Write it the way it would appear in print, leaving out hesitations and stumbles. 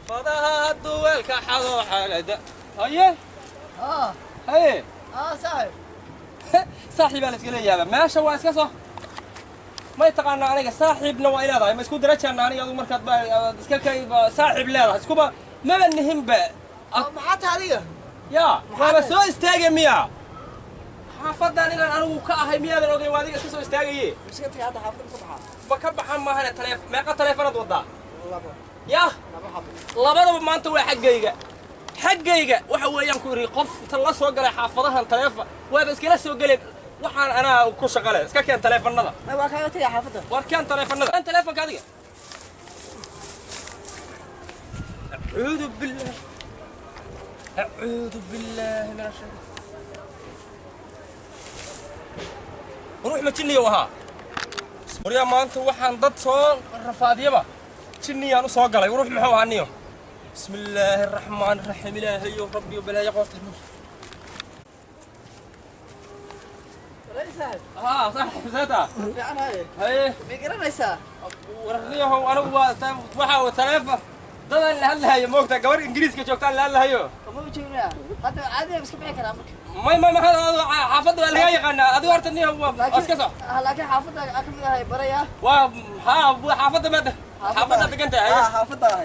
حافظها الدول كحظو حالد هيه هيه صاحب صاحب انا اسكلي يا ماشي waa iska soo ma taqaana aniga saaxiibna waa ilaaday ma isku darajana aniga adu markaad iska kay saaxiib leedahay iskuba ma nihimba maxaa taadiga ya waa soo istaagay miya xaafadan inaan anigu ka ahay miyaadan ogay waa adiga iska soo istaagay iska tagay hada xaafadda ka baxa ba ka baxan ma hana taleefan meeqa taleefanad wadaa labo ya labo xabo labadaba maanta waa xaggayga waxa weeyaan ku yiri qof inta la soo galay xaafadahan taleefan waa iskala soo galay waxaan anaa ku shaqalay iska keen taleefanada ma waa kaaga tagay xaafadda war keen taleefanada kan taleefanka adiga أعوذ بالله من الشيطان روح ما تشني وها وريا ما أنت وحن ضد صون رفاضيبا تشني أنا صاق علي وروح محو عنيو بسم الله الرحمن الرحيم إلهي ربي وبلا يقوت صاحب صح زيتا في عنها هاي ميقرنيسا ورنيه أنا وحا وثلاثة ده اللي هلا موقتها جوار إنجليزي كجوكتان اللي هلا هيو ما بيجينا هذا عادي بس كيف كلامك ما هذا حافظ اللي هي قلنا هذا ورتني هو أسكسه لكن حافظ أكمل هاي بريا ها حافظ ماذا حافظ بقنت حافظ هاي